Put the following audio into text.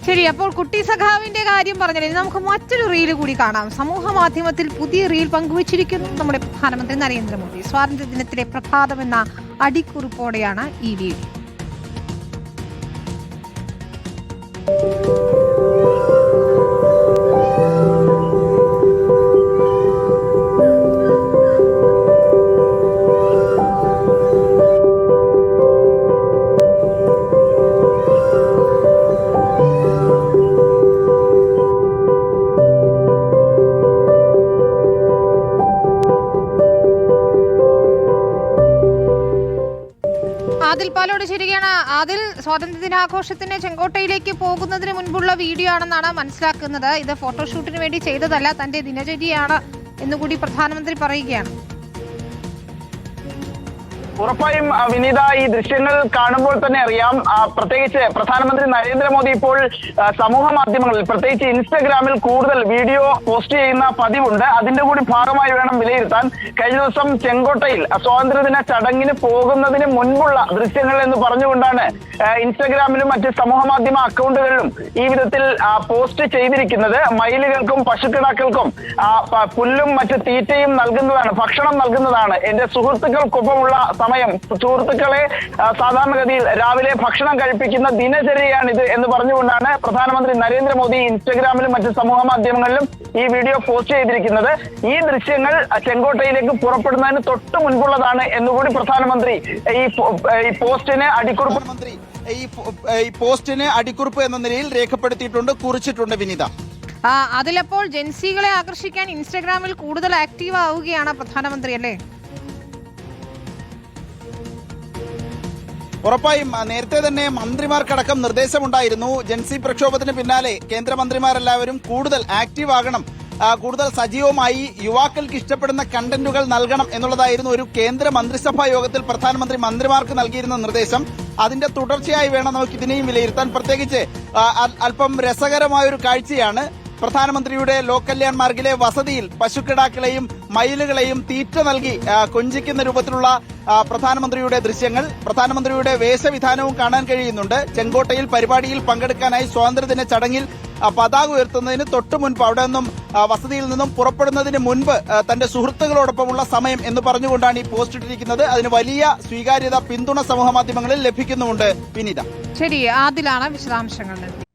ശരി, അപ്പോൾ കുട്ടി സഖാവിന്റെ കാര്യം പറഞ്ഞില്ലേ, നമുക്ക് മറ്റൊരു റീല് കൂടി കാണാം. സമൂഹ മാധ്യമത്തിൽ പുതിയ റീൽ പങ്കുവച്ചിരിക്കുന്നു നമ്മുടെ പ്രധാനമന്ത്രി നരേന്ദ്രമോദി. സ്വാതന്ത്ര്യ ദിനത്തിലെ പ്രഭാതം എന്ന അടിക്കുറിപ്പോടെയാണ് ഈ വീഡിയോ. ആദിൽ പാലോട് ചേരുകയാണ്. ആദിൽ, സ്വാതന്ത്ര്യ ദിനാഘോഷത്തിന് ചെങ്കോട്ടയിലേക്ക് പോകുന്നതിന് മുൻപുള്ള വീഡിയോ ആണെന്നാണ് മനസ്സിലാക്കുന്നത്. ഇത് ഫോട്ടോഷൂട്ടിന് വേണ്ടി ചെയ്തതല്ല, തന്റെ ദിനചര്യയാണ് എന്നുകൂടി പ്രധാനമന്ത്രി പറയുകയാണ്. ഉറപ്പായും വിനീത, ഈ ദൃശ്യങ്ങൾ കാണുമ്പോൾ തന്നെ അറിയാം. പ്രത്യേകിച്ച് പ്രധാനമന്ത്രി നരേന്ദ്രമോദി ഇപ്പോൾ സമൂഹ മാധ്യമങ്ങളിൽ, പ്രത്യേകിച്ച് ഇൻസ്റ്റഗ്രാമിൽ കൂടുതൽ വീഡിയോ പോസ്റ്റ് ചെയ്യുന്ന പതിവുണ്ട്. അതിന്റെ കൂടി ഭാഗമായി വേണം വിലയിരുത്താൻ. കഴിഞ്ഞ ദിവസം ചെങ്കോട്ടയിൽ സ്വാതന്ത്ര്യദിന ചടങ്ങിന് പോകുന്നതിന് മുൻപുള്ള ദൃശ്യങ്ങൾ എന്ന് പറഞ്ഞുകൊണ്ടാണ് ഇൻസ്റ്റഗ്രാമിലും മറ്റ് സമൂഹ മാധ്യമ അക്കൗണ്ടുകളിലും ഈ വിധത്തിൽ പോസ്റ്റ് ചെയ്തിരിക്കുന്നത്. മയിലുകൾക്കും പശുക്കിടാക്കൾക്കും പുല്ലും മറ്റ് തീറ്റയും നൽകുന്നതാണ്, ഭക്ഷണം നൽകുന്നതാണ് എന്റെ സുഹൃത്തുക്കൾക്കൊപ്പമുള്ള സമയം. സുഹൃത്തുക്കളെ സാധാരണഗതിയിൽ രാവിലെ ഭക്ഷണം കഴിപ്പിക്കുന്ന ദിനചര്യയാണിത് എന്ന് പറഞ്ഞുകൊണ്ടാണ് പ്രധാനമന്ത്രി നരേന്ദ്രമോദി ഇൻസ്റ്റഗ്രാമിലും മറ്റ് സമൂഹ മാധ്യമങ്ങളിലും ഈ വീഡിയോ പോസ്റ്റ് ചെയ്തിരിക്കുന്നത്. ഈ ദൃശ്യങ്ങൾ ചെങ്കോട്ടയിലേക്ക് പുറപ്പെടുന്നതിന് തൊട്ട് മുൻപുള്ളതാണ് എന്നുകൂടി പ്രധാനമന്ത്രി ഈ പോസ്റ്റിന് അടിക്കുറിപ്പ് എന്ന നിലയിൽ രേഖപ്പെടുത്തിയിട്ടുണ്ട്, കുറിച്ചിട്ടുണ്ട് വിനീത. അതിലപ്പോൾ ജൻസികളെ ആകർഷിക്കാൻ ഇൻസ്റ്റഗ്രാമിൽ കൂടുതൽ ആക്റ്റീവ് ആവുകയാണ് പ്രധാനമന്ത്രി, അല്ലേ? ഉറപ്പായും നേരത്തെ തന്നെ മന്ത്രിമാർക്കടക്കം നിർദ്ദേശമുണ്ടായിരുന്നു. ജൻസി പ്രക്ഷോഭത്തിന് പിന്നാലെ കേന്ദ്രമന്ത്രിമാരെല്ലാവരും കൂടുതൽ ആക്റ്റീവ് ആകണം, കൂടുതൽ സജീവമായി യുവാക്കൾക്ക് ഇഷ്ടപ്പെടുന്ന കണ്ടന്റുകൾ നൽകണം എന്നുള്ളതായിരുന്നു ഒരു കേന്ദ്ര മന്ത്രിസഭാ യോഗത്തിൽ പ്രധാനമന്ത്രി മന്ത്രിമാർക്ക് നൽകിയിരുന്ന നിർദ്ദേശം. അതിന്റെ തുടർച്ചയായി വേണം നമുക്ക് ഇതിനെയും വിലയിരുത്താൻ. പ്രത്യേകിച്ച് അല്പം രസകരമായൊരു കാഴ്ചയാണ് പ്രധാനമന്ത്രിയുടെ ലോക് കല്യാൺ മാർഗിലെ വസതിയിൽ പശുക്കിടാക്കളെയും മയിലുകളെയും തീറ്റ നൽകി കൊഞ്ചിക്കുന്ന രൂപത്തിലുള്ള പ്രധാനമന്ത്രിയുടെ ദൃശ്യങ്ങൾ. പ്രധാനമന്ത്രിയുടെ വേഷവിധാനവും കാണാൻ കഴിയുന്നുണ്ട്. ചെങ്കോട്ടയിൽ പരിപാടിയിൽ പങ്കെടുക്കാനായി സ്വാതന്ത്ര്യദിന ചടങ്ങിൽ പതാക ഉയർത്തുന്നതിന് തൊട്ടു മുൻപ് അവിടെ നിന്നും വസതിയിൽ നിന്നും പുറപ്പെടുന്നതിന് മുൻപ് തന്റെ സുഹൃത്തുക്കളോടൊപ്പമുള്ള സമയം എന്ന് പറഞ്ഞുകൊണ്ടാണ് ഈ പോസ്റ്റ് ഇട്ടിരിക്കുന്നത്. അതിന് വലിയ സ്വീകാര്യത, പിന്തുണ സമൂഹ മാധ്യമങ്ങളിൽ ലഭിക്കുന്നുമുണ്ട്. വിനീത, ശരി, ആദിലാണ് വിശദാംശങ്ങൾ നൽകി.